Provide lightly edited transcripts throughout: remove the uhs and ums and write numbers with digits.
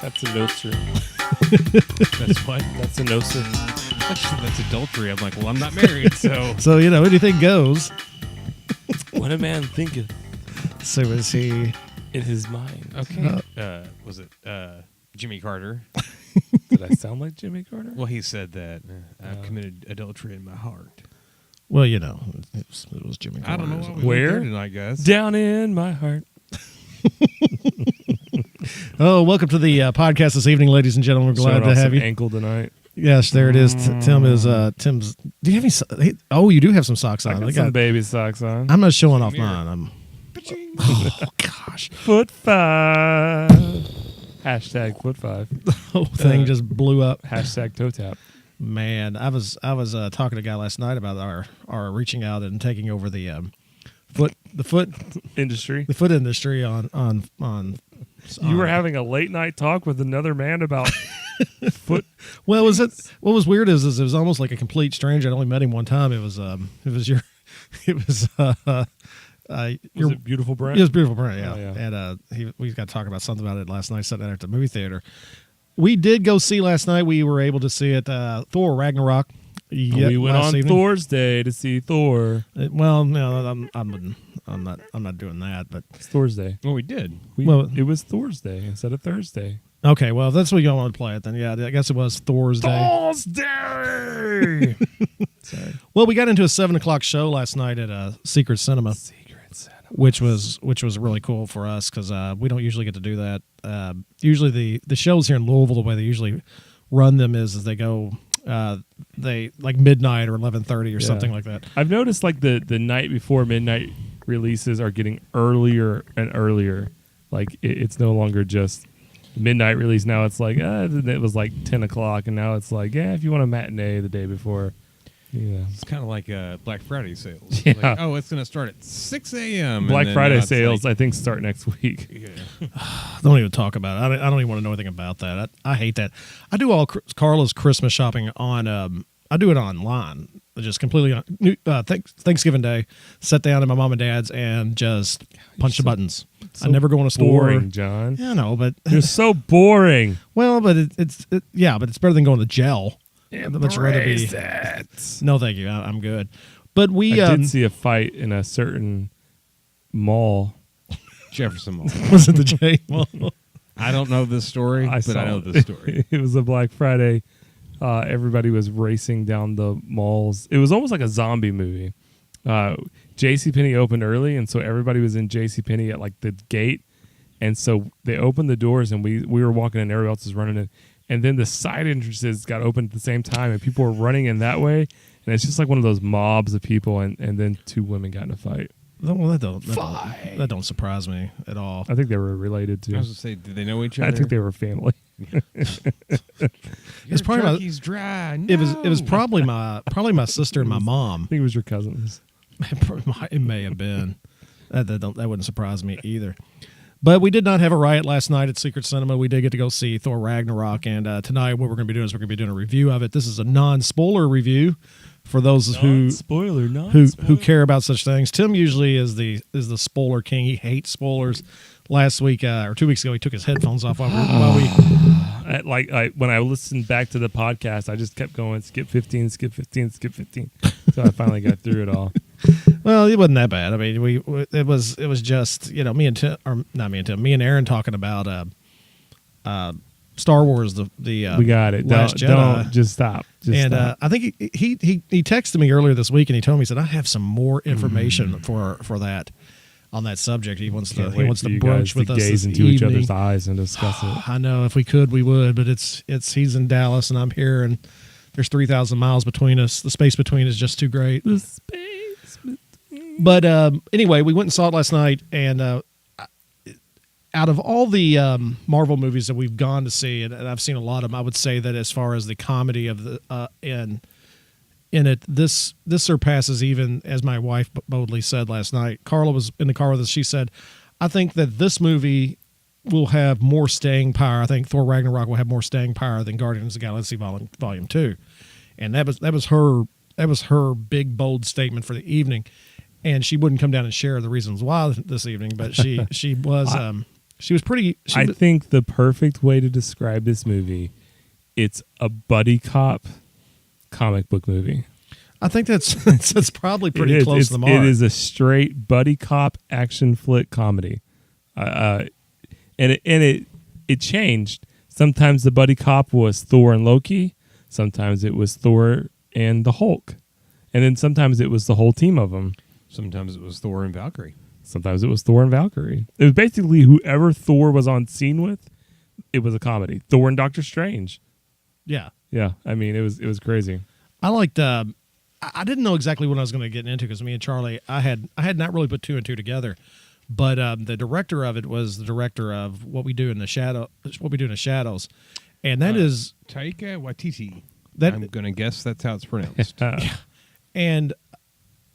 That's a no-sir. That's what? That's a no-sir. That's adultery. I'm like, well, I'm not married, so. So, anything goes. What a man thinketh So is he... in his mind. Okay. Was it Jimmy Carter? Did I sound like Jimmy Carter? Well, he said that I've committed adultery in my heart. Well, it was Jimmy Carter. I don't know what Where? tonight, guys. Down in my heart. Oh, welcome to the podcast this evening, ladies and gentlemen. We're glad to have you. Ankle tonight. Yes, there it is. Tim is Tim's. Do you have any? Oh, you do have some socks on. I got some baby socks on. I'm not showing off mine. Oh gosh, Foot 5. Hashtag foot 5. the whole thing just blew up. Hashtag toe tap. Man, I was talking to a guy last night about our reaching out and taking over the foot Industry. the foot industry on. You were having a late night talk with another man about foot. Well, what was weird is it was almost like a complete stranger. I'd only met him one time. Was it Beautiful Brent? It was Beautiful Brent, yeah. Oh, yeah. And we got to talk about something about it last night, sitting there at the movie theater. We did go see last night. We were able to see it, Thor Ragnarok. We went on Thursday to see Thor. Well, no, I'm not doing that. But it's Thursday. Well, we did. It was Thursday instead of Thursday. Okay, well, if that's what you want to play it, then yeah, I guess it was Thor's Day. Thursday. Sorry. Well, we got into a 7:00 show last night at Secret Cinema. Which was really cool for us because we don't usually get to do that. Usually the shows here in Louisville, the way they usually run them is they go they like midnight or 11:30 or something like that. I've noticed like the night before midnight releases are getting earlier and earlier. Like it's no longer just midnight release. Now it's like it was like 10 o'clock and now it's like if you want a matinee the day before. Yeah, it's kind of like Black Friday sales. Yeah. Like, it's going to start at 6 a.m. Black Friday sales, I think, start next week. Yeah. Don't even talk about it. I don't even want to know anything about that. I hate that. I do all Carla's Christmas shopping on. I do it online, just completely on Thanksgiving Day. Sit down at my mom and dad's and just punch the buttons. So I never go in a store. Boring, John. Yeah, I know, but you're so boring. Well, but but it's better than going to gel. Much rather be. No, thank you. I'm good. But I did see a fight in a certain mall. Jefferson Mall. Was it the J Mall? I don't know this story, but I know this story. It was a Black Friday. Everybody was racing down the malls. It was almost like a zombie movie. JCPenney opened early, and so everybody was in JCPenney at like the gate. And so they opened the doors, and we were walking in, everybody else was running in. And then the side entrances got opened at the same time, and people were running in that way. And it's just like one of those mobs of people, and then two women got in a fight. Well, that don't surprise me at all. I think they were related to. I was going to say, did they know each other? I think they were family. It's probably dry. No. It was probably my sister and my mom. I think it was your cousins. It may have been. That wouldn't surprise me either. But we did not have a riot last night at Secret Cinema. We did get to go see Thor Ragnarok, and tonight what we're going to be doing is we're going to be doing a review of it. This is a non-spoiler review for those who care about such things. Tim usually is the spoiler king. He hates spoilers. Last week or 2 weeks ago, he took his headphones off while we. When I listened back to the podcast, I just kept going skip 15, skip 15, skip 15. So I finally got through it all. Well, it wasn't that bad. I mean, it was just me and Aaron talking about Star Wars the we got it. Last Jedi. Don't just stop. Stop. I think he texted me earlier this week and he told me, he said, I have some more information for that on that subject. He wants to brunch with us gaze into each other's eyes and discuss it. I know, if we could we would, but he's in Dallas and I'm here and there's 3,000 miles between us. The space between is just too great. The space between. But anyway, we went and saw it last night, and out of all the Marvel movies that we've gone to see, and I've seen a lot of them, I would say that as far as the comedy of the in it, this surpasses, even as my wife boldly said last night. Carla was in the car with us. She said, I think that this movie will have more staying power. I think Thor Ragnarok will have more staying power than Guardians of the Galaxy Volume 2. And that was her big, bold statement for the evening. And she wouldn't come down and share the reasons why this evening, but she was She was pretty. I think the perfect way to describe this movie, it's a buddy cop comic book movie. I think that's probably pretty close to the mark. It is a straight buddy cop action flick comedy, and it changed. Sometimes the buddy cop was Thor and Loki. Sometimes it was Thor and the Hulk, and then sometimes it was the whole team of them. Sometimes it was Thor and Valkyrie. Sometimes it was Thor and Valkyrie. It was basically whoever Thor was on scene with. It was a comedy. Thor and Doctor Strange. Yeah. Yeah. I mean, it was crazy. I liked. I didn't know exactly what I was going to get into because me and Charlie, I had not really put two and two together, but the director of it was the director of What We Do in the Shadows, and that is Taika Waititi. That I'm going to guess that's how it's pronounced. And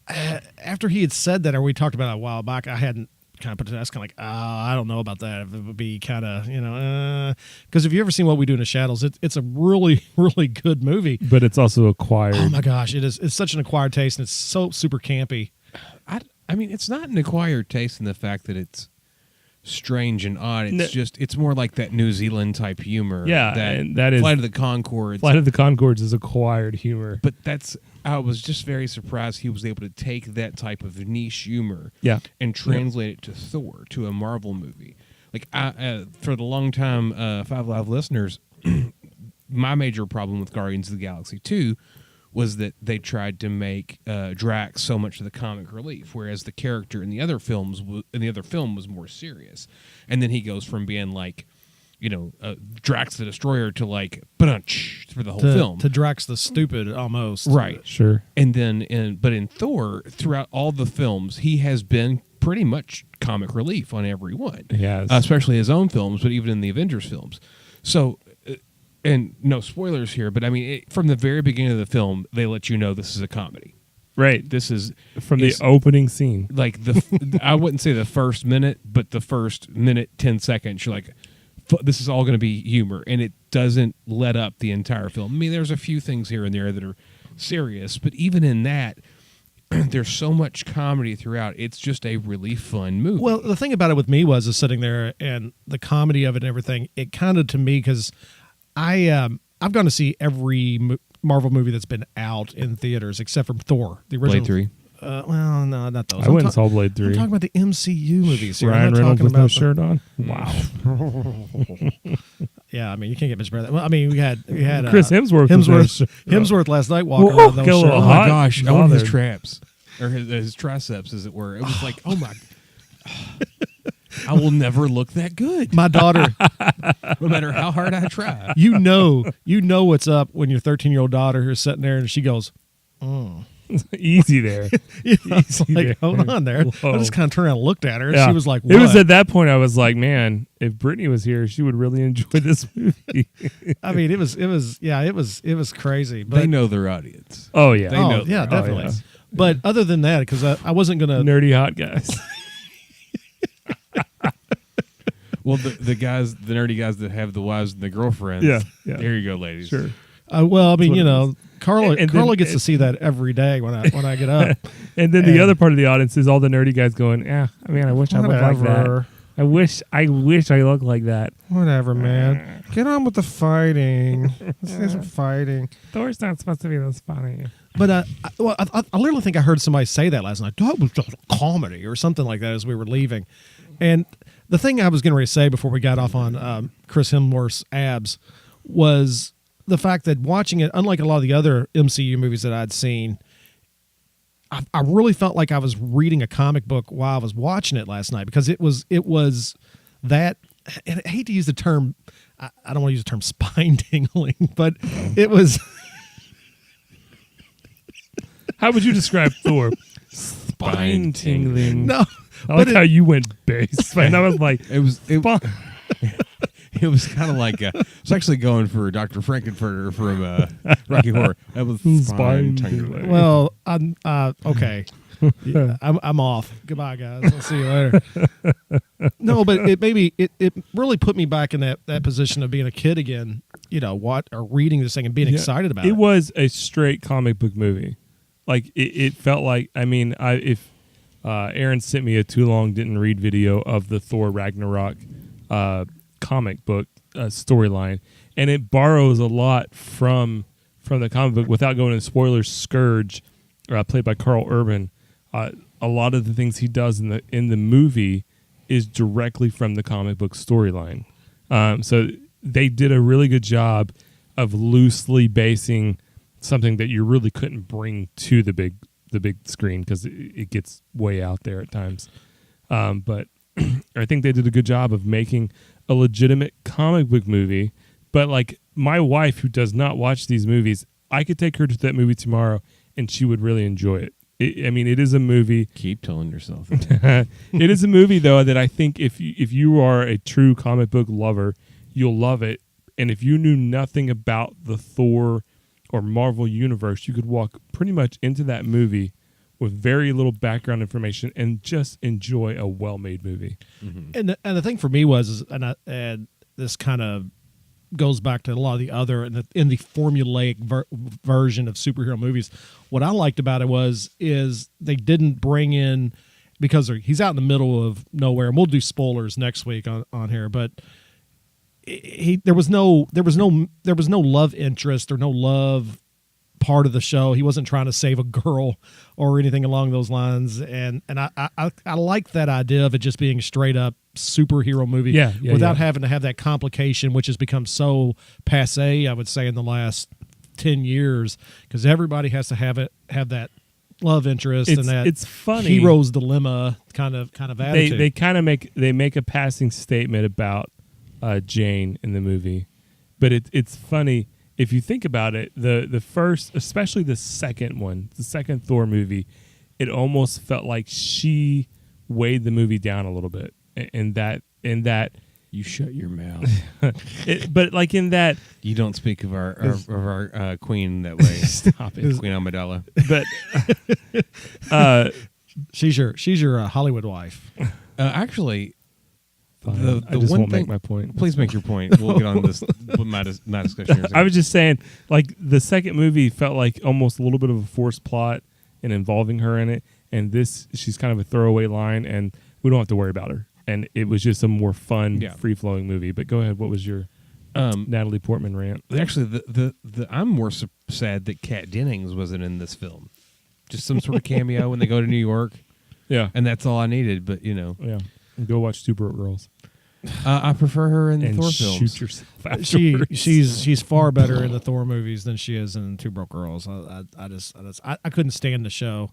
after he had said that, or we talked about it a while back, I hadn't kind of put it. I was kind of like, I don't know about that. If it would be kind of, because if you ever seen What We Do in the Shadows, it's a really, really good movie. But it's also acquired. Oh my gosh, it is. It's such an acquired taste, and it's so super campy. I mean, it's not an acquired taste in the fact that it's strange and odd. It's it's more like that New Zealand type humor. Yeah, and that is Flight of the Conchords. Flight of the Conchords is acquired humor. But I was just very surprised he was able to take that type of niche humor and translate it to Thor, to a Marvel movie. Like, for the long time Five Live listeners, my major problem with Guardians of the Galaxy 2 was that they tried to make Drax so much of the comic relief, whereas the character in the other film was more serious. And then he goes from being like, Drax the Destroyer to like ba-dunch for the whole film. To Drax the Stupid almost. Right. Sure. And then in Thor, throughout all the films, he has been pretty much comic relief on every one. Yes. Especially his own films, but even in the Avengers films. So, and no spoilers here, but I mean, from the very beginning of the film, they let you know this is a comedy. Right. This is from the opening scene. Like I wouldn't say the first minute, but the first minute, 10 seconds, you're like, this is all going to be humor, and it doesn't let up the entire film. I mean, there's a few things here and there that are serious, but even in that, there's so much comedy throughout. It's just a really fun movie. Well, the thing about it with me was sitting there and the comedy of it and everything. It kind of, to me, because I've gone to see every Marvel movie that's been out in theaters except for Thor, the original. Blade 3. Well, no, not those. I went and saw Blade 3. I'm talking about the MCU movies here. Ryan I'm not Reynolds talking with about no shirt on. Wow. Yeah, I mean, you can't get much better than that. Well, I mean, we had Chris Hemsworth. Hemsworth last night walking around with no shirt Oh on. my gosh! I want his traps or his triceps, as it were. It was like, oh my. I will never look that good. My daughter, no matter how hard I try. you know what's up when your 13-year-old daughter is sitting there and she goes, Easy there. It's like, hold on there. Whoa. I just kind of turned around and looked at her. And Yeah. she was like, what? It was at that point I was like, man, if Brittany was here, she would really enjoy this movie. I mean, it was crazy. But, They know their audience. Oh, yeah. They know. yeah, definitely. yeah. But other than that, because I wasn't going to. Nerdy hot guys. Well, the nerdy guys that have the wives and the girlfriends. Yeah. There you go, ladies. Sure. Well, I mean, That's what Carla And Carla then- gets to see that every day when I get up. And then the other part of the audience is all the nerdy guys going, I wish I looked like that. Whatever. I wish I looked like that. Whatever, man. Get on with the fighting. Let's do some fighting. Thor's not supposed to be this funny. But I literally think I heard somebody say that last night. That was just a comedy or something like that as we were leaving. And the thing I was going to say before we got off on Chris Hemsworth's abs was the fact that watching it, unlike a lot of the other MCU movies that I'd seen, I really felt like I was reading a comic book while I was watching it last night, because it was that, and I hate to use the term, I don't want to use the term spine tingling, but it was. How would you describe Thor? Spine tingling. No. I like how you went bass. And I was like, It was kind of like it's actually going for Dr. Frankenfurter from Rocky Horror. That was spine tingling. Well, I'm okay. Yeah, I'm off. Goodbye, guys. I'll see you later. No, but it really put me back in that position of being a kid again. Reading this thing and being excited about it. It was a straight comic book movie. Like it felt like. I mean, if Aaron sent me a too long didn't read video of the Thor Ragnarok comic book storyline, and it borrows a lot from the comic book. Without going into spoilers, Scourge, played by Carl Urban, a lot of the things he does in the movie is directly from the comic book storyline. So they did a really good job of loosely basing something that you really couldn't bring to the big screen because it gets way out there at times. But I think they did a good job of making a legitimate comic book movie. But like my wife, who does not watch these movies, I could take her to that movie tomorrow and she would really enjoy it. It is a movie. Keep telling yourself that. It is a movie, though, that I think if you are a true comic book lover, you'll love it. And if you knew nothing about the Thor or Marvel universe, you could walk pretty much into that movie with very little background information and just enjoy a well-made movie. Mm-hmm. And the thing for me was, and this kind of goes back to a lot of the other in the formulaic version of superhero movies. What I liked about it is they didn't bring in, because he's out in the middle of nowhere, and we'll do spoilers next week on here, but there was no love interest or no love part of the show. He wasn't trying to save a girl or anything along those lines, and I like that idea of it just being a straight up superhero movie without having to have that complication, which has become so passé, I would say, in the last 10 years, because everybody has to have that love interest and that it's funny hero's dilemma kind of attitude. They make a passing statement about Jane in the movie, but it's funny if you think about it. The first, especially the second Thor movie, it almost felt like she weighed the movie down a little bit. In that you shut your mouth. But like in that, you don't speak of our queen that way. Stop it, Queen Amidala. But she's your Hollywood wife. Actually, I just won't make my point. Please make your point. We'll get on this my discussion here. I was just saying, like the second movie felt like almost a little bit of a forced plot and involving her in it, and she's kind of a throwaway line, and we don't have to worry about her. And it was just a more fun, free-flowing movie. But go ahead. What was your Natalie Portman rant? Actually, the I'm more sad that Kat Dennings wasn't in this film. Just some sort of cameo when they go to New York. Yeah. And that's all I needed. But, Yeah. And go watch Two Broke Girls. I prefer her in the Thor films. Shoot yourself afterwards. She's far better in the Thor movies than she is in Two Broke Girls. I couldn't stand the show.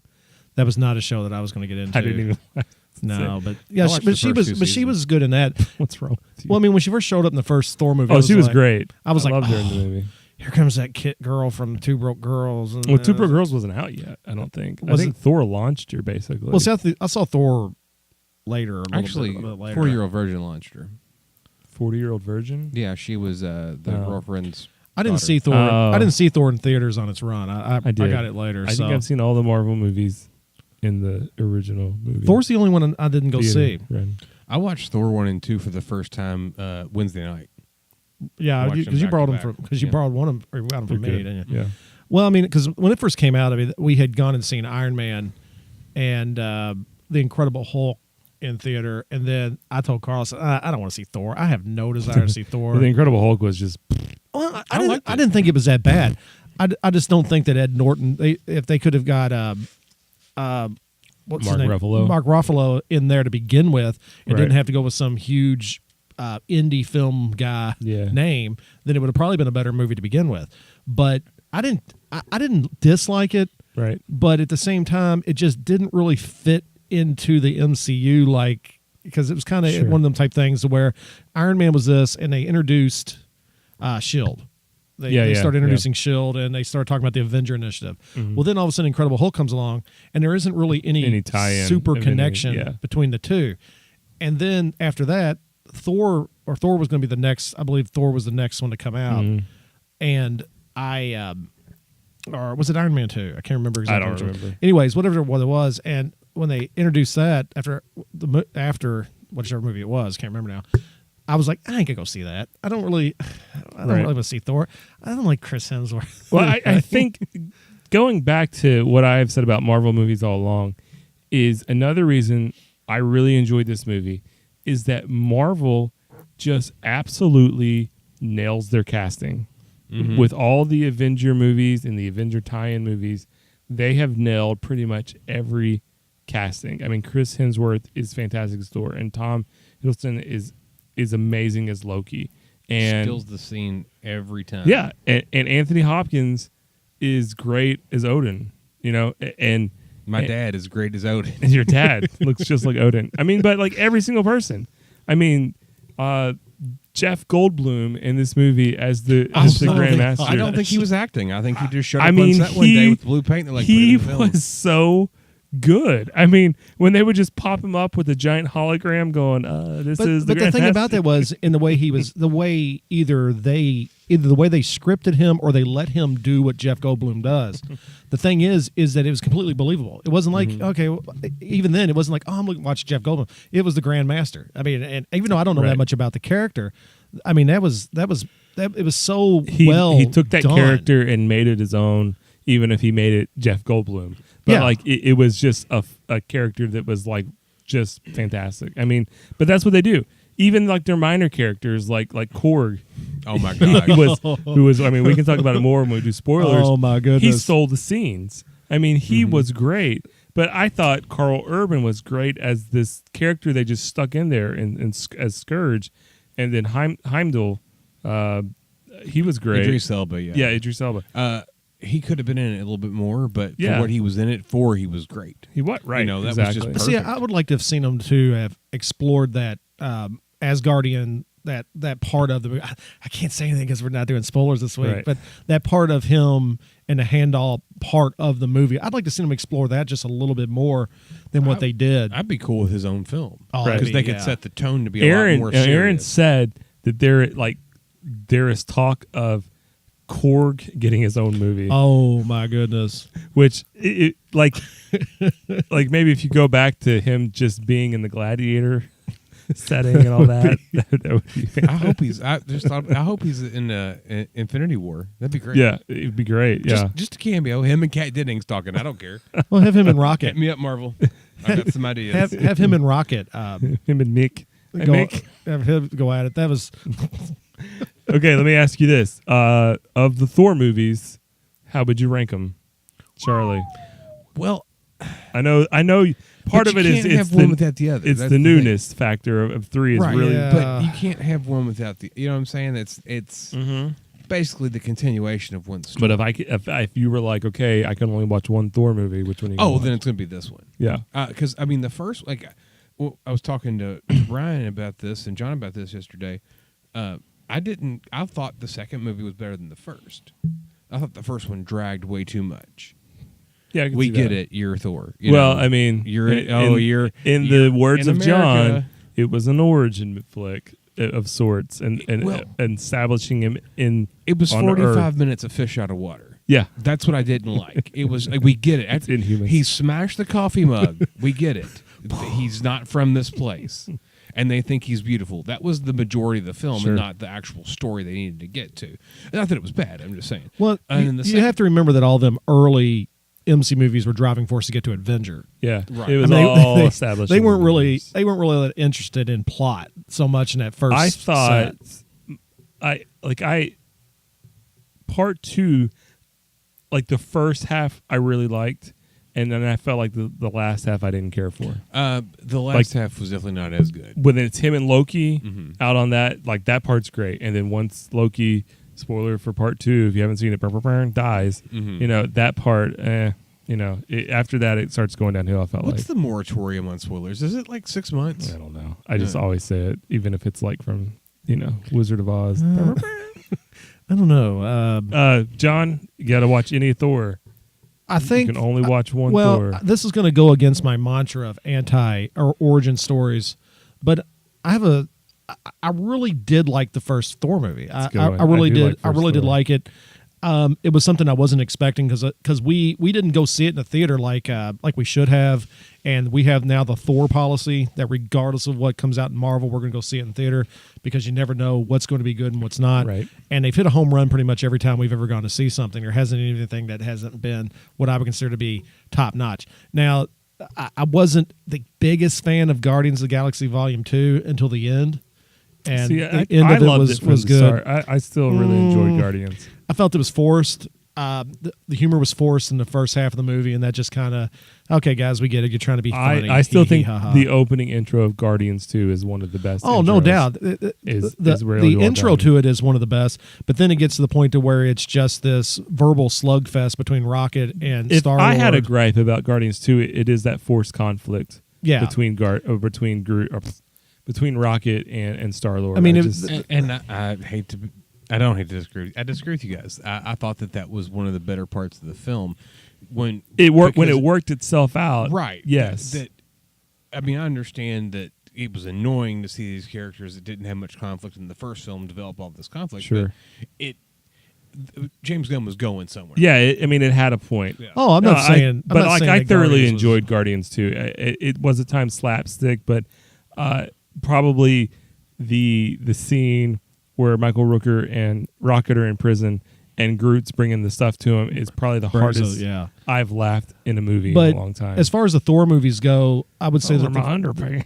That was not a show that I was going to get into. I didn't even. No, but she was good in that. What's wrong with you? Well, I mean, when she first showed up in the first Thor movie, she was great. I was like, loved her in the movie. Here comes that kid girl from Two Broke Girls. And, Two Broke Girls wasn't out yet. I don't think. I think Thor launched her basically. Well, see, I saw Thor later. Actually, 4-year-old virgin launched her. 40-year-old virgin. Yeah, she was the girlfriend's. I didn't see Thor. I didn't see Thor in theaters on its run. I got it later. I think I've seen all the Marvel movies in the original movie. Thor's the only one I didn't go see. I watched Thor 1 and 2 for the first time Wednesday night. Yeah, because you borrowed them you borrowed one of them, or you got them from me, didn't you? Yeah. Well, I mean, because when it first came out, we had gone and seen Iron Man and The Incredible Hulk in theater, and then I told Carl, I don't want to see Thor. I have no desire to see Thor. The Incredible Hulk was just. Well, I didn't think it was that bad. I just don't think that Ed Norton, if they could have got what's his name? Mark Ruffalo in there to begin with, and didn't have to go with some huge indie film guy name, then it would have probably been a better movie to begin with. But I didn't dislike it, right? But at the same time, it just didn't really fit into the MCU, because it was kind of one of them type things where Iron Man was this, and they introduced S.H.I.E.L.D. They started introducing S.H.I.E.L.D. and they started talking about the Avenger Initiative. Mm-hmm. Well, then all of a sudden Incredible Hulk comes along, and there isn't really any tie-in, super connection between the two. And then after that, Thor was going to be the next. I believe Thor was the next one to come out. Mm-hmm. And or was it Iron Man 2? I can't remember exactly. I don't remember. Anyways, whatever it was, and when they introduced that after whichever movie it was, can't remember now. I was like, I ain't gonna go see that. I don't really want to see Thor. I don't like Chris Hemsworth. Well, I think going back to what I have said about Marvel movies all along is another reason I really enjoyed this movie is that Marvel just absolutely nails their casting. With all the Avenger movies and the Avenger tie-in movies, they have nailed pretty much every casting. I mean, Chris Hemsworth is fantastic as Thor, and Tom Hiddleston is amazing as Loki. And steals the scene every time. Yeah, and Anthony Hopkins is great as Odin. And my dad is great as Odin. And your dad looks just like Odin. I mean, but like every single person. I mean, Jeff Goldblum in this movie as the Grand Master. I don't think he was acting. I think he just showed up on set one day with blue paint. And he was so good. I mean, when they would just pop him up with a giant hologram going, this is the Grand Master. But the thing about that was in the way he was, the way either the way they scripted him or they let him do what Jeff Goldblum does. The thing is that it was completely believable. It wasn't like, okay, even then it wasn't like, I'm going to watch Jeff Goldblum. It was the Grand Master. I mean, and even though I don't know that much about the character, I mean, it was so he took that done. character and made it his own, even if he made it Jeff Goldblum. But like it was just a character that was like just fantastic. I mean, but that's what they do. Even like their minor characters, like Korg. Oh my god, who was? I mean, we can talk about it more when we do spoilers. Oh my goodness, he stole the scenes. I mean, he was great. But I thought Carl Urban was great as this character they just stuck in there as Scourge, and then Heimdall, he was great. Idris Elba, yeah, Idris Elba. He could have been in it a little bit more, but Yeah. for what he was in it for, he was great. He what? Right. That exactly. was just See, perfect. I would like to have seen him to have explored that Asgardian, that part of the movie. I can't say anything because we're not doing spoilers this week, Right. but that part of him and the Heimdall part of the movie, I'd like to see him explore that just a little bit more than what they did. I'd be cool with his own film Oh, because Right. they could Yeah. set the tone to be a lot more serious. Aaron said that there is talk of Korg getting his own movie. Oh my goodness! Which like maybe if you go back to him just being in the Gladiator setting and all that, that would be fantastic. I hope he's in Infinity War. That'd be great. Yeah, it'd be great. Yeah, just a cameo. Him and Kat Dennings talking. I don't care. Well, have him and Rocket. Hit me up, Marvel. I got some ideas. have him and Rocket. him and Mick. And Go, Mick. have him go at it. That was Okay, let me ask you this: of the Thor movies, how would you rank them, Charlie? Well, I know. Part of it is have one without the other. It's That's the thing. newness factor of three is Right, really. yeah. But you can't have one without the. You know what I'm saying? It's basically the continuation of one story. But if you were like, okay, I can only watch one Thor movie, which one? Are you gonna watch? Then it's going to be this one. Yeah. Because I mean, the first I was talking to Ryan about this and John about this yesterday. I thought the second movie was better than the first. I thought the first one dragged way too much. Yeah, I can We see get that. it. You're Thor. I mean, you're in the words in of America. John, it was an origin flick of sorts, and establishing him in. It was on 45 Earth. minutes of fish out of water. Yeah, That's what I didn't like. It was like, we get it. It's Inhumans. He smashed the coffee mug. We get it. He's not from this place. And they think he's beautiful. That was the majority of the film Sure. and not the actual story they needed to get to. Not that it was bad. I'm just saying. well. And You have to remember that all them early MC movies were driving force to get to Adventure. yeah. Right. It was I mean, all they- established. They weren't really that interested in plot so much in that first. I thought, set. part two, like the first half, I really liked, and then I felt like the last half I didn't care for. The last half was definitely not as good. When it's him and Loki out on that, like that part's great, and then once Loki, spoiler for part two, if you haven't seen it, dies, that part, after that it starts going downhill. I felt What's like the moratorium on spoilers? Is it like 6 months? I don't know. I just always say it, even if it's like from Wizard of Oz. I don't know. John, you got to watch any Thor. I think you can only watch one well, Thor. this is going to go against my mantra of anti or origin stories, but I really did like the first Thor movie. I really did. I really did like it. It was something I wasn't expecting because we didn't go see it in the theater like we should have, and we have now the Thor policy that regardless of what comes out in Marvel, we're going to go see it in theater because you never know what's going to be good and what's not. Right. And they've hit a home run pretty much every time we've ever gone to see something. There hasn't been anything that hasn't been what I would consider to be top notch. Now, I wasn't the biggest fan of Guardians of the Galaxy Volume 2 until the end. and See, the end of it was good. I still really enjoyed Guardians. I felt it was forced. The humor was forced in the first half of the movie, and that just kind of, okay, guys, we get it. You're trying to be funny. I still think the opening intro of Guardians 2 is one of the best. Oh, no doubt. The intro to it is one of the best, but then it gets to the point to where it's just this verbal slugfest between Rocket and Star-Lord. If I had a gripe about Guardians 2, it is that forced conflict between Rocket and Star-Lord. I mean, I don't hate to disagree. I disagree with you guys. I thought that was one of the better parts of the film when it worked itself out. Right. Yes. I understand that it was annoying to see these characters that didn't have much conflict in the first film develop all this conflict. Sure. But James Gunn was going somewhere. Yeah. It had a point. Yeah. Oh, I'm not saying. I thoroughly enjoyed Guardians 2. It was at times slapstick, but probably the scene where Michael Rooker and Rocket are in prison and Groot's bringing the stuff to him is probably the hardest I've laughed in a movie in a long time. As far as the Thor movies go, I would say that my underpay.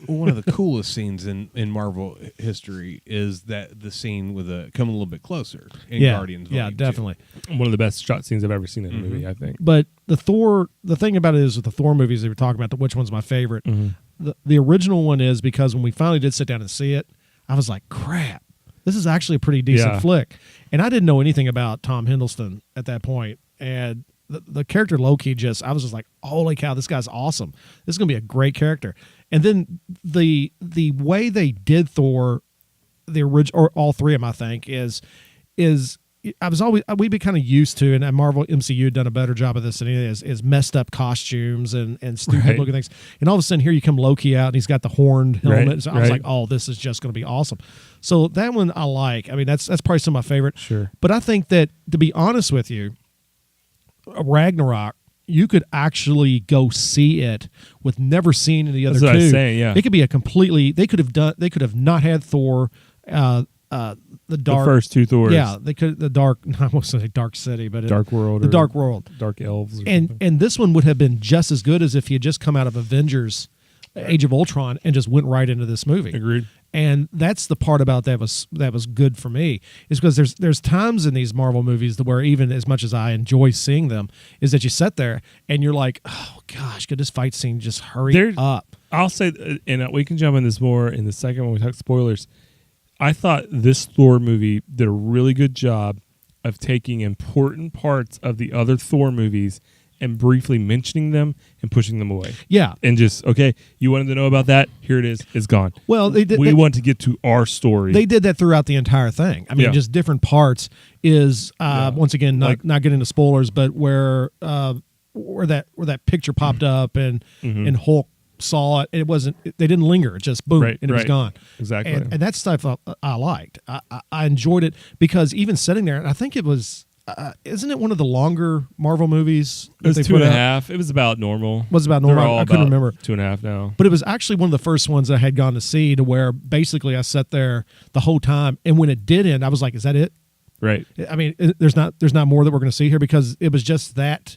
One of the coolest scenes in Marvel history is the scene with come a little bit closer in Guardians. Yeah, definitely. One of the best shot scenes I've ever seen in a movie, I think. But the thing about it is with the Thor movies that we're talking about, which one's my favorite? Mm-hmm. The original one is because when we finally did sit down and see it, I was like, crap, this is actually a pretty decent flick. And I didn't know anything about Tom Hiddleston at that point. And the character Loki I was just like, holy cow, this guy's awesome. This is going to be a great character. And then the way they did Thor, the original, or all three of them, I think, is we've been kind of used to, and Marvel MCU had done a better job of this than it is messed up costumes and stupid looking things. And all of a sudden here you come Loki out and he's got the horned helmet. Right, so I was like, oh, this is just going to be awesome. So that one I like. I mean, that's probably some of my favorite. Sure. But I think that, to be honest with you, Ragnarok, you could actually go see it with never seeing any other two. That's what I was saying, yeah. It could be they could have not had Thor, the first two Thors. Yeah, they could I won't say Dark City, but Dark World. The Dark World. Dark Elves. And this one would have been just as good as if he had just come out of Avengers Age of Ultron and just went right into this movie. Agreed. And that's the part about that was good for me, is because there's times in these Marvel movies where, even as much as I enjoy seeing them, is that you sit there and you're like, oh gosh, could this fight scene just hurry up? I'll say, and we can jump in this more in the second when we talk spoilers. I thought this Thor movie did a really good job of taking important parts of the other Thor movies and briefly mentioning them and pushing them away. Yeah. And just, okay, you wanted to know about that? Here it is. It's gone. Well, we want to get to our story. They did that throughout the entire thing. I mean, just different parts is, once again, not getting into spoilers, but where that picture popped up and Hulk saw it. It wasn't. They didn't linger. It just boom, and it was gone. Exactly. And that stuff I liked. I enjoyed it because even sitting there, and I think it was. Isn't it one of the longer Marvel movies? It was 2.5. It was about normal. Was about normal. I couldn't remember. 2.5 now. But it was actually one of the first ones I had gone to see, to where basically I sat there the whole time, and when it did end, I was like, "Is that it?" Right. I mean, there's not more that we're going to see here, because it was just that.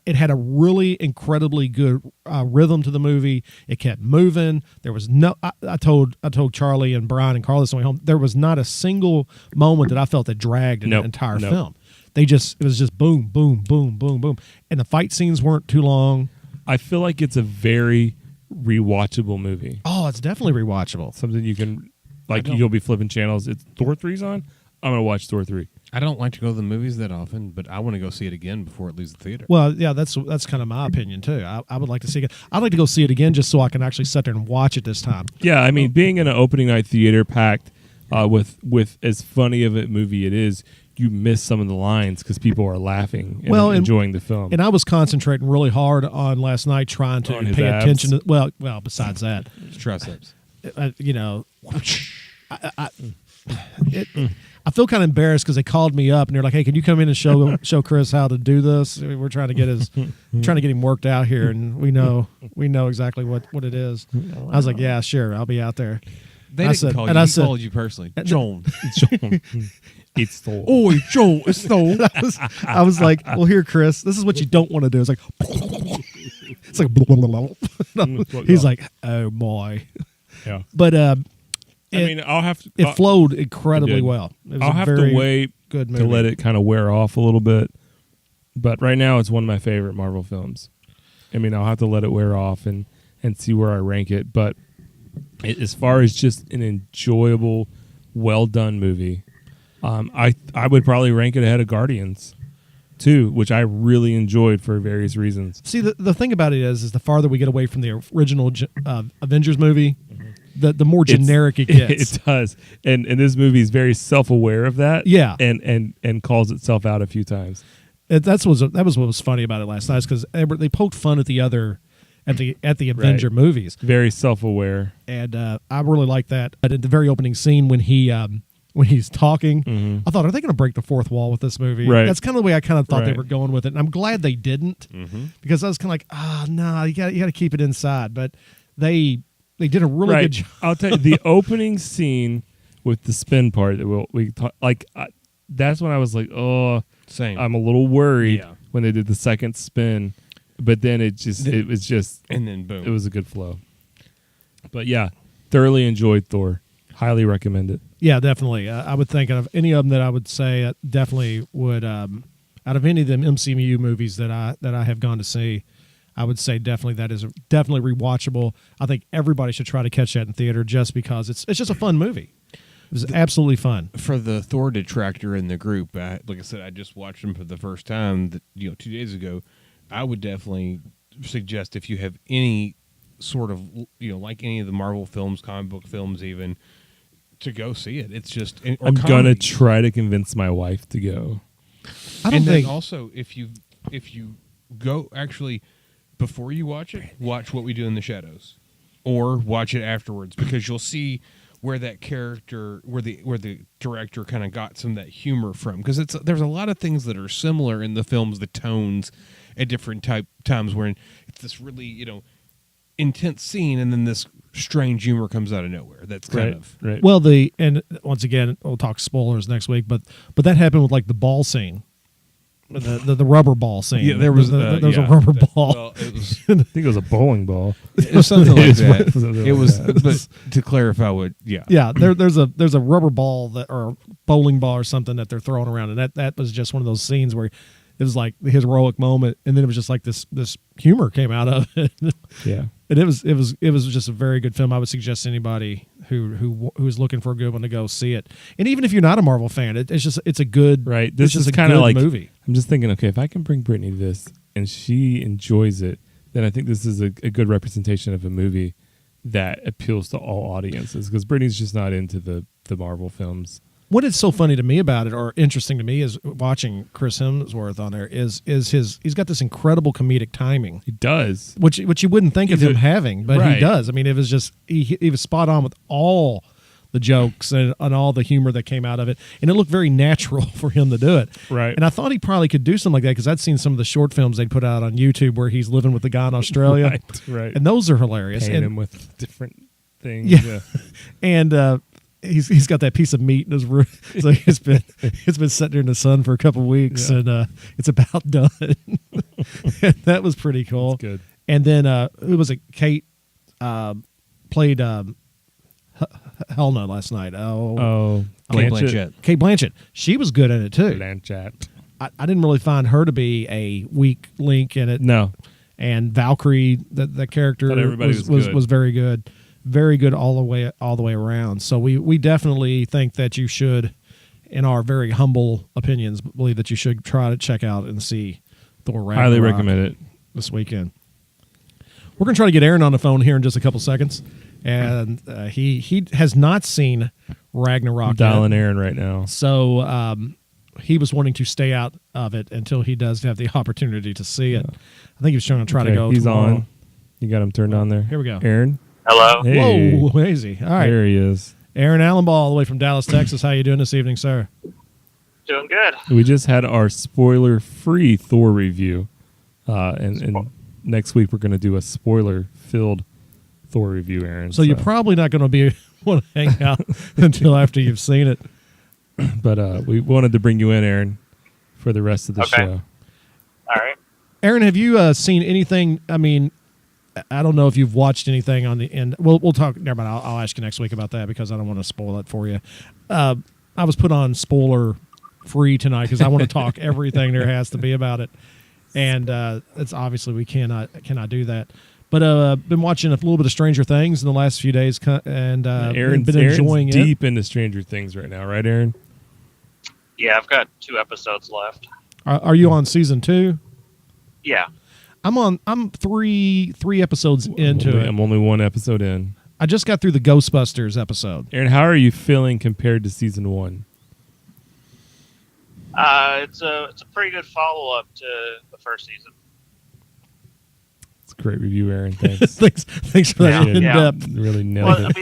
It had a really incredibly good rhythm to the movie. It kept moving. There was no. I told Charlie and Brian and Carlos on the way home, there was not a single moment that I felt that dragged in the entire film. It was just boom, boom, boom, boom, boom, and the fight scenes weren't too long. I feel like it's a very rewatchable movie. Oh, it's definitely rewatchable. Something you can you'll be flipping channels. It's Thor 3's on. I'm gonna watch Thor 3. I don't like to go to the movies that often, but I want to go see it again before it leaves the theater. Well, yeah, that's kind of my opinion too. I would like to see it. I'd like to go see it again just so I can actually sit there and watch it this time. Yeah, I mean, being in an opening night theater packed with as funny of a movie it is, you miss some of the lines because people are laughing and enjoying the film. And I was concentrating really hard on last night, trying to pay attention to. Well, besides that, triceps. I feel kind of embarrassed because they called me up and they're like, "Hey, can you come in and show Chris how to do this? We're trying to get him worked out here, and we know exactly what it is." I was like, "Yeah, sure, I'll be out there." They didn't call you. He called you personally, John. It's Thor. Oh, John, it's Thor. I was like, "Well, here, Chris, this is what you don't want to do." It's like, blah, blah, blah. He's like, "Oh boy." Yeah. But I'll have to. it flowed incredibly well. It was I'll a have very to wait good movie. to let it kind of wear off a little bit. But right now, it's one of my favorite Marvel films. I'll have to let it wear off and see where I rank it. But as far as just an enjoyable, well done movie, I would probably rank it ahead of Guardians 2, which I really enjoyed for various reasons. See, the thing about it is the farther we get away from the original Avengers movie, the more generic it gets. It does, and this movie is very self aware of that. Yeah, and calls itself out a few times. That was what was funny about it last night, because they poked fun at the Avenger movies. Very self aware, and I really like that. But at the very opening scene when he's talking, I thought, are they going to break the fourth wall with this movie? Right. That's kind of the way I kind of thought they were going with it, and I'm glad they didn't, because I was kind of like, no, you got to keep it inside. But they did a really good job. I'll tell you, the opening scene with the spin part that we talk, that's when I was like, oh, same. I'm a little worried when they did the second spin, but then it was just, and then boom, it was a good flow. But yeah, thoroughly enjoyed Thor. Highly recommend it. Yeah, definitely. I would think of any of them that I would say definitely would, out of any of them MCU movies that I have gone to see, I would say definitely that is definitely rewatchable. I think everybody should try to catch that in theater, just because it's just a fun movie. It was absolutely fun. For the Thor detractor in the group, like I said, I just watched him for the first time 2 days ago. I would definitely suggest, if you have any sort of, like any of the Marvel films, comic book films even, to go see it. It's just I'm going to try to convince my wife to go. Then also, if you go, actually, before you watch it, watch What We Do in the Shadows, or watch it afterwards, because you'll see where that character, where the director kind of got some of that humor from, because there's a lot of things that are similar in the films, the tones at different times, where it's this really intense scene, and then this strange humor comes out of nowhere. That's kind of right. Well, and once again, we'll talk spoilers next week, but that happened with the ball scene. The rubber ball scene. Yeah, there was a rubber ball. Well, it was, I think it was a bowling ball. It was something like that. Something It like was, that. but to clarify, There's a rubber ball or a bowling ball or something that they're throwing around, and that was just one of those scenes where it was like the heroic moment, and then it was just like this humor came out of it. Yeah, and it was just a very good film. I would suggest anybody who's looking for a good one to go see it. And even if you're not a Marvel fan, it's a good right. This is kind of like movie. I'm just thinking, okay, if I can bring Brittany to this and she enjoys it, then I think this is a good representation of a movie that appeals to all audiences, because Brittany's just not into the Marvel films. What is so funny to me about it, or interesting to me, is watching Chris Hemsworth on there. Is he's got this incredible comedic timing. He does, which you wouldn't think of him having, but he does. It was just he was spot on with all the jokes and all the humor that came out of it, and it looked very natural for him to do it. Right. And I thought he probably could do something like that, because I'd seen some of the short films they'd put out on YouTube where he's living with the guy in Australia, right, and those are hilarious. Paint and him with different things. Yeah. And he's got that piece of meat in his room. So it's been sitting there in the sun for a couple of weeks, and it's about done. That was pretty cool. That's good. And then who was it? Kate played Helena last night. Kate Blanchett. Kate Blanchett. She was good in it too. Blanchett. I didn't really find her to be a weak link in it. No. And Valkyrie, the character was very good. Very good all the way around. So we definitely think that you should, in our very humble opinions, believe that you should try to check out and see Thor Ragnarok. Highly recommend it this weekend. We're going to try to get Aaron on the phone here in just a couple seconds, and he has not seen Ragnarok. I'm dialing Aaron right now. So he was wanting to stay out of it until he does have the opportunity to see it. I think he was trying to try to go. He's tomorrow. on. You got him turned on there. Here we go. Aaron. Hello. Hey. Whoa, easy. All right. There he is. Aaron Allenball, all the way from Dallas, Texas. How you doing this evening, sir? Doing good. We just had our spoiler-free Thor review, and next week we're going to do a spoiler-filled Thor review, Aaron. So you're probably not going to want to hang out until after you've seen it. But we wanted to bring you in, Aaron, for the rest of the show. All right. Aaron, have you seen anything? I don't know if you've watched anything on the end. We'll talk. Never mind. I'll ask you next week about that because I don't want to spoil it for you. I was put on spoiler free tonight because I want to talk everything there has to be about it, and it's obviously we cannot do that. But been watching a little bit of Stranger Things in the last few days, and Aaron's been enjoying Aaron's it. deep into Stranger Things right now, right, Aaron? Yeah, I've got 2 episodes left. Are you on season 2? Yeah. I'm three episodes into it. I'm only 1 episode in. I just got through the Ghostbusters episode. Aaron, how are you feeling compared to season 1? It's a pretty good follow up to the first season. It's a great review, Aaron. Thanks. Thanks for that in Yeah. depth. Really nailed Well, it. I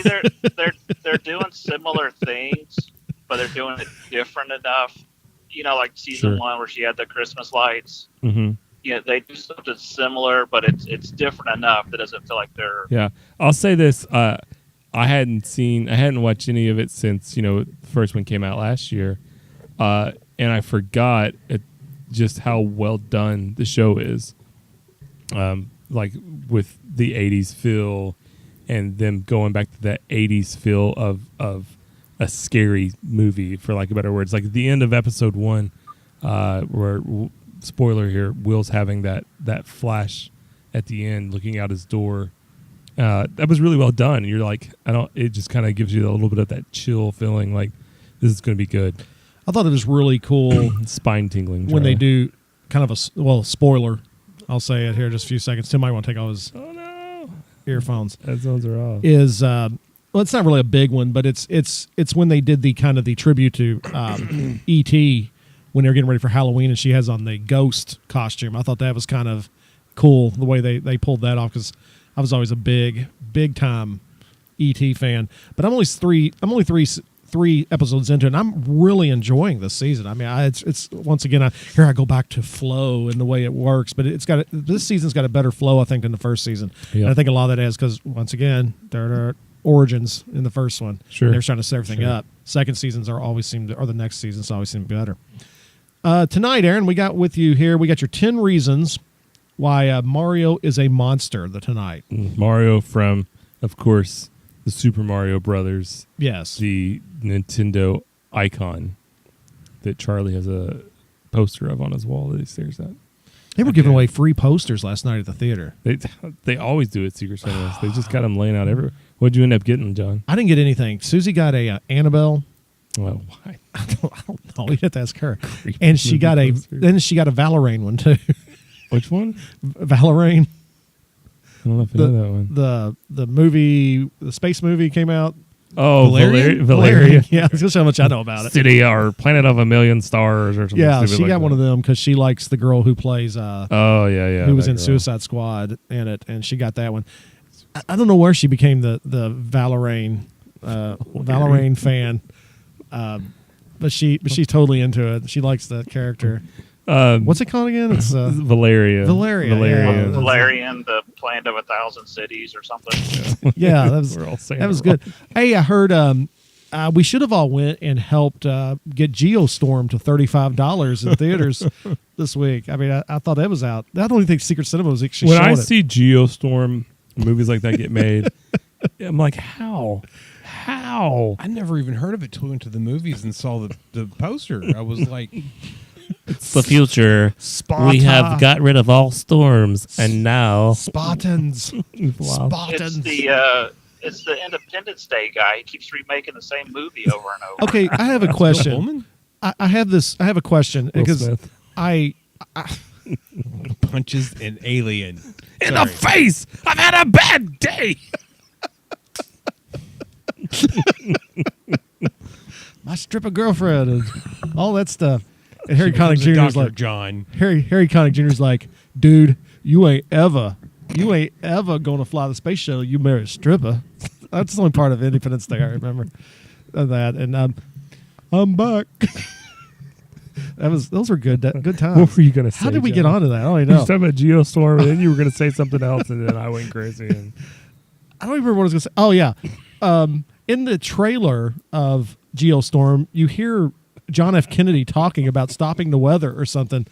mean, they're doing similar things, but they're doing it different enough. Like season Sure. 1 where she had the Christmas lights. Mm-hmm. They do something similar, but it's different enough that it doesn't feel like they're. Yeah, I'll say this: I hadn't watched any of it since the first one came out last year, and I forgot just how well done the show is. Like with the '80s feel, and them going back to that '80s feel of a scary movie, for lack of better words. Like at the end of episode 1, where spoiler here, Will's having that flash at the end, looking out his door. That was really well done. And you're like, it just kind of gives you a little bit of that chill feeling, like this is going to be good. I thought it was really cool Spine tingling when they do kind of spoiler. I'll say it here in just a few seconds. Tim might want to take all his earphones. Headphones are off. Is well, it's not really a big one, but it's when they did the kind of the tribute to E.T. when they're getting ready for Halloween, and she has on the ghost costume. I thought that was kind of cool the way they pulled that off, because I was always a big time E.T. fan. But I'm only three episodes into it, and I'm really enjoying this season. I mean, it's once again, here I go back to flow and the way it works, but this season's got a better flow, I think, than the first season. Yep. And I think a lot of that is because, once again, there are origins in the first one. Sure. They're trying to set everything up. Second seasons or the next seasons always seem better. Tonight, Aaron, we got with you here. We got your 10 reasons why Mario is a monster tonight. Mario from, of course, the Super Mario Brothers. Yes. The Nintendo icon that Charlie has a poster of on his wall that he stares at. They were giving away free posters last night at the theater. They always do at Secret Cinemas. They just got them laying out everywhere. What'd you end up getting, John? I didn't get anything. Susie got a Annabelle. Well, why? I don't know. We have to ask her. And she got a Valorane one too. Which one? Valorane. I don't know if I know that one. The movie, the space movie came out. Oh, Valeria. Yeah, that's how much I know about it. City or Planet of a Million Stars or something. Yeah, she like got that. one of them because she likes the girl who plays. Oh yeah. Who was in girl. Suicide Squad in it, and she got that one. I don't know where she became the Valorane fan, but she's totally into it. She likes the character. What's it called again? It's Valeria. Yeah. Valerian, the Planet of 1,000 Cities or something. Yeah, that was We're all saying that was it wrong. good. Hey, I heard we should have all went and helped get Geostorm to $35 in theaters this week. I mean, I thought that was out. I don't even think Secret Cinema was actually When showing I it. see Geostorm, movies like that get made, I'm like, how? I never even heard of it till we went to the movies and saw the poster. I was like, It's the future. Sparta. We have got rid of all storms, and now Spartans. Spartans. It's the Independence Day guy. He keeps remaking the same movie over and over. Okay, I have a question. woman I have a question Will because Smith. I punches an alien In the face! I've had a bad day! my stripper girlfriend and all that stuff. And Harry Connick Jr. is Dr. like John. Harry Connick Jr. is like, dude, you ain't ever gonna fly the space shuttle. You marry a stripper. That's the only part of Independence Day I remember of that. And I'm back. Those were good times. What were you going to say? How did we John? get onto that? I don't even You know. were talking about Geostorm, and then you were going to say something else, and then I went crazy. And I don't even remember what I was going to say. Oh, yeah. In the trailer of Geostorm, you hear John F. Kennedy talking about stopping the weather or something.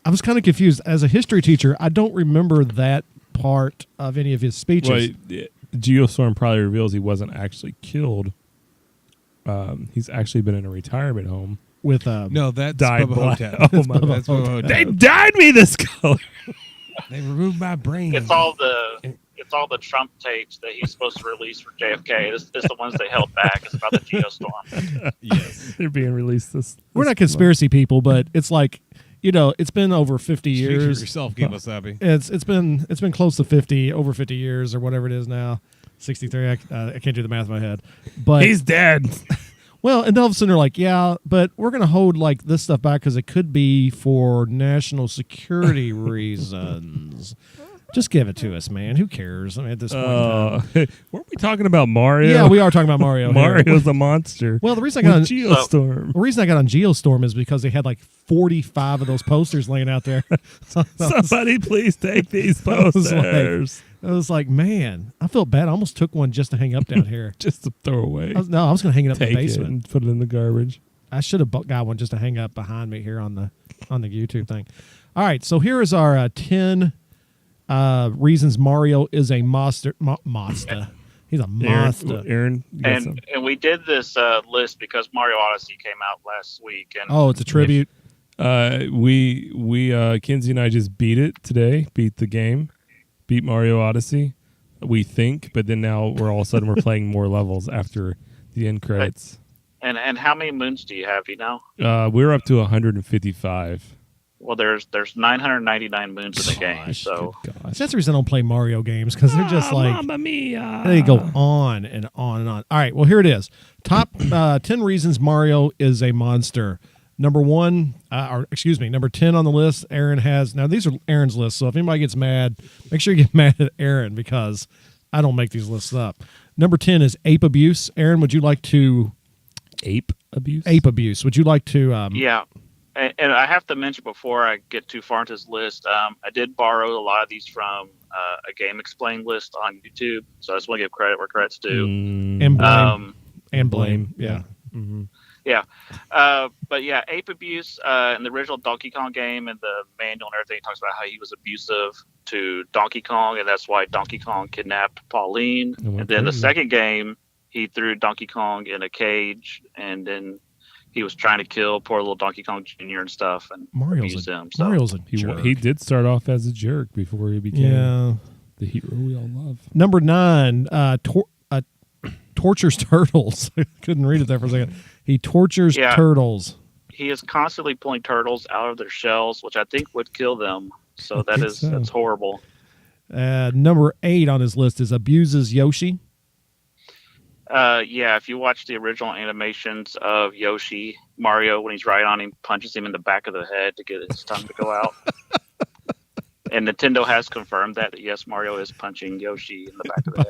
I was kind of confused. As a history teacher, I don't remember that part of any of his speeches. Well, Geostorm probably reveals he wasn't actually killed. He's actually been in a retirement home. With No, that's Died Bubba black. Hotep. Oh my God. That's Bubba Hotep. They dyed me this color. They removed my brain. It's all the Trump tapes that he's supposed to release for JFK. It's the ones they held back. It's about the Geostorm. Yes. They're being released we're not conspiracy people, but it's like, it's been over 50 Speak for years. yourself, Game Wasabi. It's been close to 50, over 50 years or whatever it is now. 63. I can't do the math in my head. But He's dead. well, and all of a sudden they're like, yeah, but we're going to hold like this stuff back because it could be for national security reasons. Just give it to us, man. Who cares? I mean, at this point in time. Weren't we talking about Mario? Yeah, we are talking about Mario. here. Mario's a monster. Well, the reason I got on Geostorm. the reason I got on Geostorm is because they had like 45 of those posters laying out there. So Somebody please take these I was posters. I was like, man, I felt bad. I almost took one just to hang up down here. Just to throw away. I was going to hang it up in Take the it basement. and put it in the garbage. I should have got one just to hang up behind me here on the YouTube thing. All right, so here is our 10 reasons Mario is a monster. Monster. He's a monster. Aaron, you got some? And we did this list because Mario Odyssey came out last week. And Oh, it's a tribute. We Kinsey and I just beat it today. Beat the game. Beat Mario Odyssey. We think, but then now we're all of a sudden we're playing more levels after the end credits. And how many moons do you have? You know? We're up to 155. Well, there's 999 moons in the game. Gosh, So That's the reason I don't play Mario games because they're just like Mamma mia. they go on and on and on. All right, well here it is. Top 10 reasons Mario is a monster. Number 10 on the list. Aaron has now. These are Aaron's lists, so if anybody gets mad, make sure you get mad at Aaron because I don't make these lists up. Number 10 is ape abuse. Aaron, would you like to Ape abuse? ape abuse? Would you like to? yeah. And I have to mention before I get too far into this list, I did borrow a lot of these from a Game Explain list on YouTube. So I just want to give credit where credit's due. And blame. And blame. Yeah. Mm-hmm. Yeah. But yeah, ape abuse in the original Donkey Kong game and the manual and everything talks about how he was abusive to Donkey Kong, and that's why Donkey Kong kidnapped Pauline. And then the second game, he threw Donkey Kong in a cage, and then he was trying to kill poor little Donkey Kong Jr. and stuff, and abused him. So Mario's a jerk. He did start off as a jerk before he became the hero we all love. Number 9, tortures turtles. I couldn't read it there for a second. He tortures turtles. He is constantly pulling turtles out of their shells, which I think would kill them. So that's horrible. Number 8 on his list is abuses Yoshi. Yeah, if you watch the original animations of Yoshi, Mario, when he's riding on him, punches him in the back of the head to get his tongue to go out. And Nintendo has confirmed that, yes, Mario is punching Yoshi in the back of the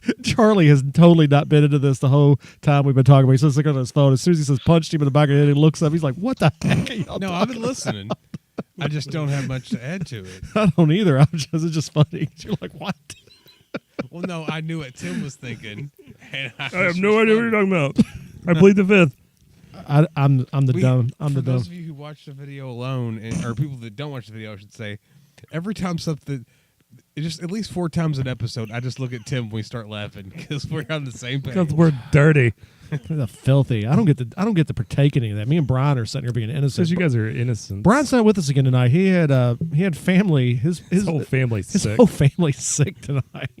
head. Charlie has totally not been into this the whole time we've been talking about. He's just looking on his phone. As soon as he says punched him in the back of the head, he looks up. He's like, what the heck are y'all No, I've been listening. I just don't have much to add to it. I don't either. It's just funny. You're like, what? Well, no, I knew what Tim was thinking. And I have no idea what you're talking about. I plead the fifth. I'm the dumb. I'm the For those dumb. of you who watch the video alone, or people that don't watch the video, I should say, every time something, just at least 4 times an episode, I just look at Tim when we start laughing because we're on the same page. Because we're dirty. The filthy. I don't get to partake in any of that. Me and Brian are sitting here being innocent. Because you guys are innocent. Brian's not with us again tonight. He had family. His whole family's his sick. whole family's sick tonight.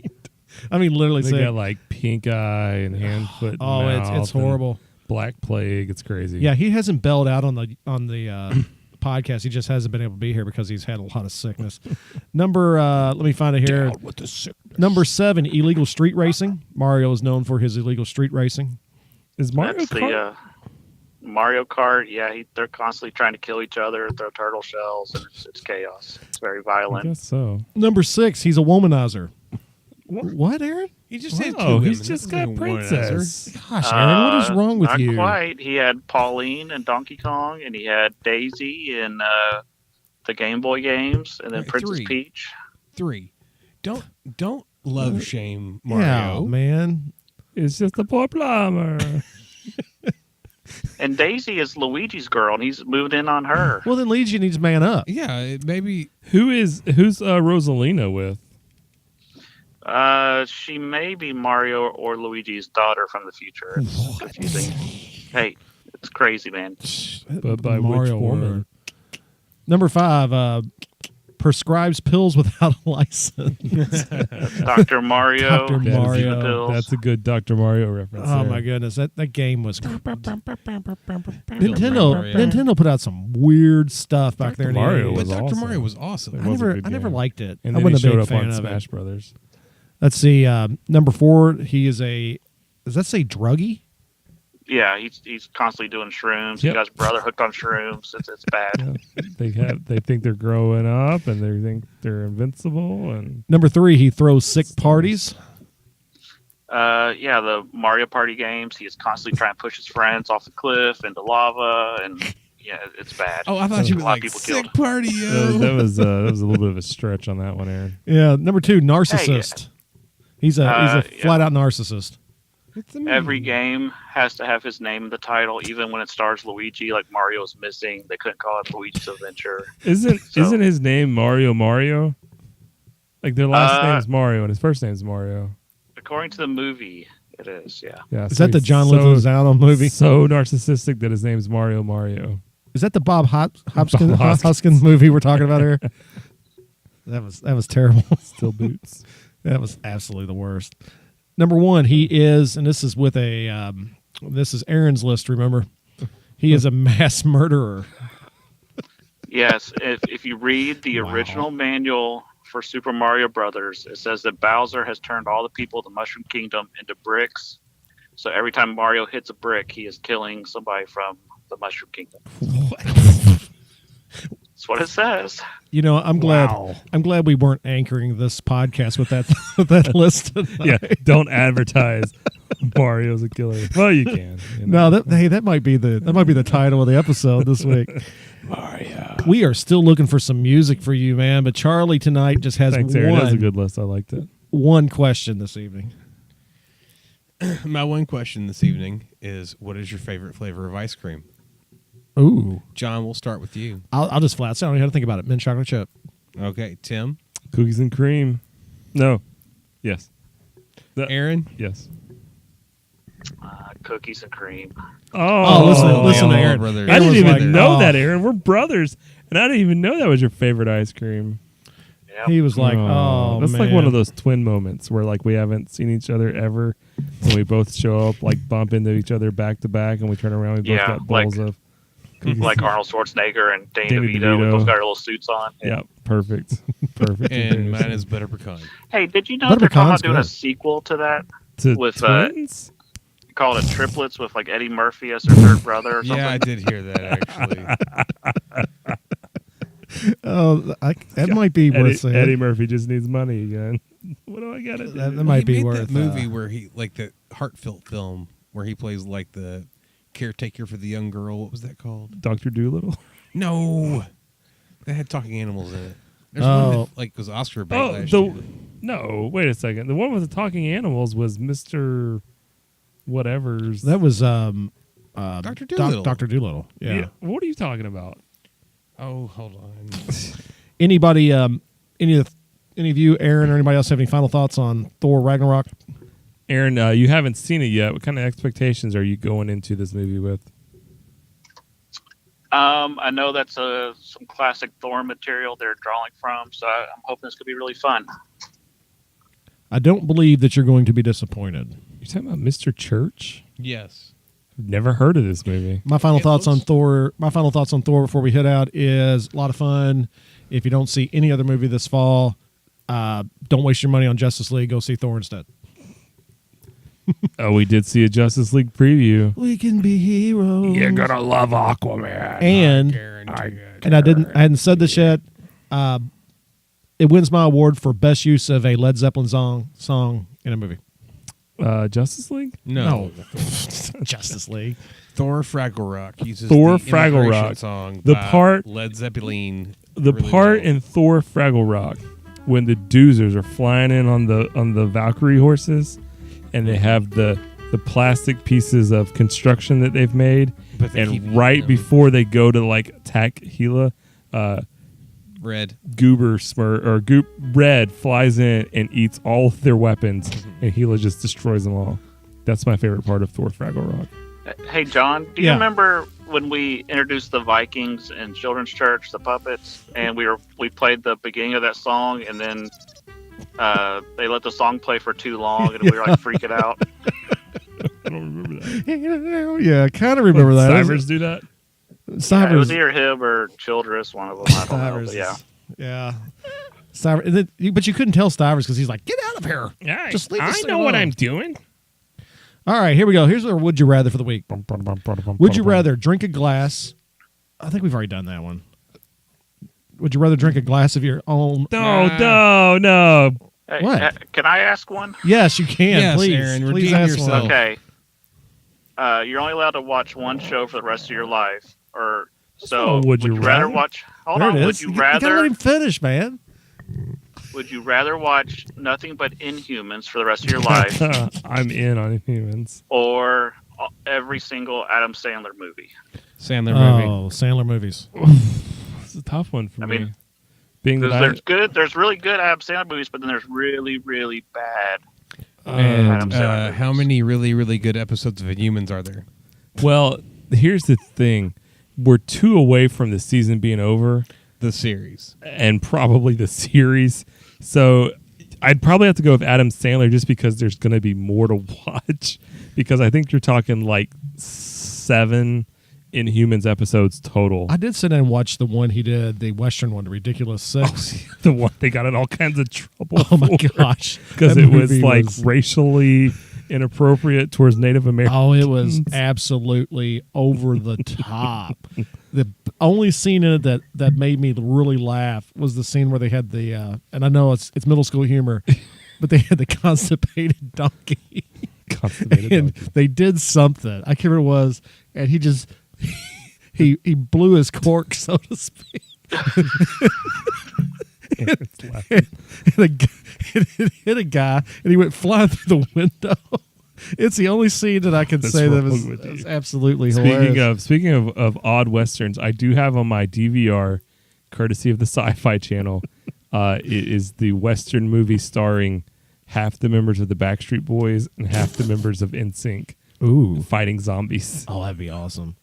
I mean, literally They sick. got like pink eye and hand, foot, and mouth it's and horrible. Black plague. It's crazy. Yeah, he hasn't bailed out on the podcast. He just hasn't been able to be here because he's had a lot of sickness. Number, let me find it here. With the sickness. Number 7, illegal street racing. Mario is known for his illegal street racing. Is Mario That's Kart? the Mario Kart. Yeah, they're constantly trying to kill each other, throw turtle shells, and it's chaos. It's very I violent. guess so. Number 6, he's a womanizer. What, Aaron? He just had 2 Oh, women. he's just That's got not even one princess. Gosh, Aaron, what is wrong with not you? Quite. He had Pauline and Donkey Kong, and he had Daisy in the Game Boy games, and then Right, Princess 3. Peach. 3. Don't love shame Yeah, Mario. man. It's just a poor plumber. And Daisy is Luigi's girl, and he's moved in on her. Well, then Luigi needs to man up. Yeah, maybe. Who's Rosalina with? She may be Mario or Luigi's daughter from the future. It's confusing. Hey, it's crazy, man. But by Mario which woman? woman. Number 5, prescribes pills without a license. Dr. Mario. Dr. That is- Mario. pills. That's a good Dr. Mario reference. Oh there. my goodness, that game was Mario. Nintendo put out some weird stuff back there in the Mario 80s. But was Dr. awesome. Mario was awesome. It I was a never, good I never game. liked it. And I then he wasn't a showed big up fan on of Smash it. Brothers. Let's see. Number 4, he is a. Does that say druggie? Yeah, he's constantly doing shrooms. Yep. He got his brother hooked on shrooms. It's bad. Yeah. They think they're growing up and they think they're invincible and Number 3, he throws sick parties. Yeah, the Mario Party games. He is constantly trying to push his friends off the cliff into lava, and yeah, it's bad. Oh, I thought you A were lot of like people sick killed. party, yo. that was a little bit of a stretch on that one, Aaron. Yeah. Number 2, narcissist. He's a Yeah. flat out narcissist. It's Every game has to have his name in the title, even when it stars Luigi. Like Mario's missing, they couldn't call it Luigi's Adventure. Isn't So- his name Mario? Like their last Uh, name's Mario and his first name's Mario. According to the movie, it is. Yeah. Yeah, Is so that the he's John so, Leguizamo movie? So narcissistic that his name's Mario. Is that the Bob Hoskins Hoskins. movie we're talking about here? That was terrible. Still boots. That was absolutely the worst. Number 1, he is, and this is with a, this is Aaron's list. Remember, he is a mass murderer. Yes. If you read the Wow. original manual for Super Mario Brothers, it says that Bowser has turned all the people of the Mushroom Kingdom into bricks. So every time Mario hits a brick, he is killing somebody from the Mushroom Kingdom. That's what it says. You know, I'm glad we weren't anchoring this podcast with that list. Yeah, don't advertise Mario's a killer. Well, you can. You know. No, that might be the title of the episode this week. Mario. We are still looking for some music for you, man. But Charlie tonight just has Thanks, Aaron. That was a good list. I liked it. one question this evening. My one question this evening is, what is your favorite flavor of ice cream? Ooh, John, we'll start with you. I'll just flat. I don't even have to think about it. Mint chocolate chip. Okay, Tim, Cookies and cream. No. Yes. Aaron. Yes. Cookies and cream. Oh, listen to yeah, Aaron. brothers. I Aaron didn't was even like, know oh. that, Aaron. We're brothers, and I didn't even know that was your favorite ice cream. Yeah. He was like, oh, that's man. like one of those twin moments where like we haven't seen each other ever, and we both show up, like bump into each other back to back, and we turn around, we both Yeah, got bowls of cookies. Like Arnold Schwarzenegger and Danny Danny DeVito. We DeVito. both got our little suits on. Yeah, perfect. And mine is butter pecan. Hey, did you know Butter they're talking pecan's about doing a good. sequel to that? to with, twins. Called it Triplets with like Eddie Murphy as their third brother or something. Yeah, I did hear that actually. Oh, that might be worth saying. Eddie Murphy just needs money again. What do I got to do? That might be he made worth that movie where he like the heartfelt film where he plays like the caretaker for the young girl. What was that called? Dr. Doolittle. No, that had talking animals in it. There's Oh. one that like was Oscar bait Oh, last year. no! Wait a second. The one with the talking animals was Mr. Whatever's. That was Dr. Dolittle. Dr. Doolittle. Yeah. What are you talking about? Oh, hold on. Anybody, any of you, Aaron, or anybody else have any final thoughts on Thor Ragnarok? Aaron, you haven't seen it yet. What kind of expectations are you going into this movie with? I know that's some classic Thor material they're drawing from, so I'm hoping this could be really fun. I don't believe that you're going to be disappointed. You're talking about Mr. Church? Yes. Never heard of this movie. My final It thoughts on looks- Thor. My final thoughts on Thor before we head out is a lot of fun. If you don't see any other movie this fall, don't waste your money on Justice League. Go see Thor instead. Oh, we did see a Justice League preview. We can be heroes. love Aquaman. And I hadn't said this yet. It wins my award for best use of a Led Zeppelin song in a movie. Justice League? No. Justice League. Thor Fraggle Rock uses Thor the Fraggle immigration Rock. song The by part- Led Zeppelin. The really part well. in Thor Fraggle Rock when the Doozers are flying in on the Valkyrie horses, and they have the the plastic pieces of construction that they've made, But they keep and right eating them. before they go to like attack Gila, Red. Red flies in and eats all of their weapons, and Gila just destroys them all. That's my favorite part of Thor: Fraggle Rock. Hey, John, do you Yeah. remember when we introduced the Vikings in children's church, the puppets, and we played the beginning of that song, and then they let the song play for too long, and we were like freaking out. I don't remember that. Yeah, I kind of remember that. Stivers do that? Yeah, it Stivers. was either him or Childress, one of them. I don't know, Stivers. but yeah. Yeah. Stivers. And then, but you couldn't tell Stivers because he's like, get out of here. Yeah, Just leave this I thing know what alone. I'm doing. All right, here we go. Here's our would you rather for the week. Would you rather drink a glass? I think we've already done that one. Would you rather drink a glass of your own? No. Hey, What? can I ask one? Yes, you can. Yes, please, Aaron, please redeem ask yourself. one. Okay. You're only allowed to watch one show for the rest of your life, or so. not a would you rather rather. watch? Hold There on. it Would is. you gotta let rather? him finish, man. Would you rather watch nothing but Inhumans for the rest of your life, I'm in on humans. or every single Adam Sandler movie? Sandler movie. Oh, Sandler movies. It's a tough one for I me. mean, Being that There's really good Adam Sandler movies, but then there's really, really bad. And Adam Sandler how movies. many really, really good episodes of Inhumans are there? well, here's the thing: we're 2 away from the season being over, The series. and probably the series. So I'd probably have to go with Adam Sandler just because there's going to be more to watch. Because I think you're talking like 7 Inhumans episodes total. I did sit down and watch the one he did, the Western one, the Ridiculous Six. The one they got in all kinds of trouble. Oh my gosh. Because That it was movie like was- racially inappropriate towards Native Americans. Oh, it was absolutely over the top. The only scene in it that made me really laugh was the scene where they had the and I know it's middle school humor, but they had the constipated donkey. Constipated And donkey. they did something. I can't remember what it was, and he just he blew his cork, so to speak. It's laughing. It hit a guy, and he went flying through the window. It's the only scene that I can That's say that wrong was, with you. was absolutely hilarious. Speaking of odd westerns, I do have on my DVR, courtesy of the Sci-Fi Channel, it is the western movie starring half the members of the Backstreet Boys and half the members of NSYNC Ooh. fighting zombies. Oh, that'd be awesome.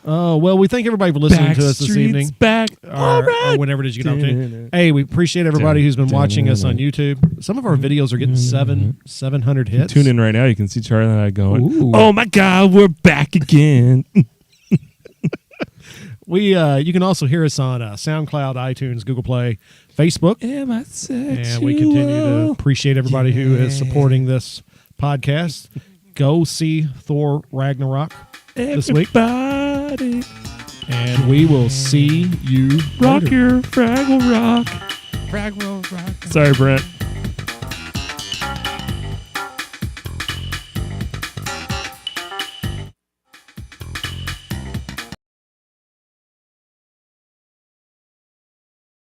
Oh, well, we thank everybody for listening to us this evening. Back. Or whenever it is you get on to. Hey, we appreciate everybody who's been watching us on YouTube. Some of our videos are getting 700 hits. Tune in right now. You can see Charlie and I going, Ooh. oh my God, we're back again. You can also hear us on SoundCloud, iTunes, Google Play, Facebook. Am I sexual? And we continue to appreciate everybody who is supporting this podcast. Go see Thor Ragnarok this week. Everybody, And we will see you rock later. your Fraggle Rock. Fraggle Rock. Sorry, Brent.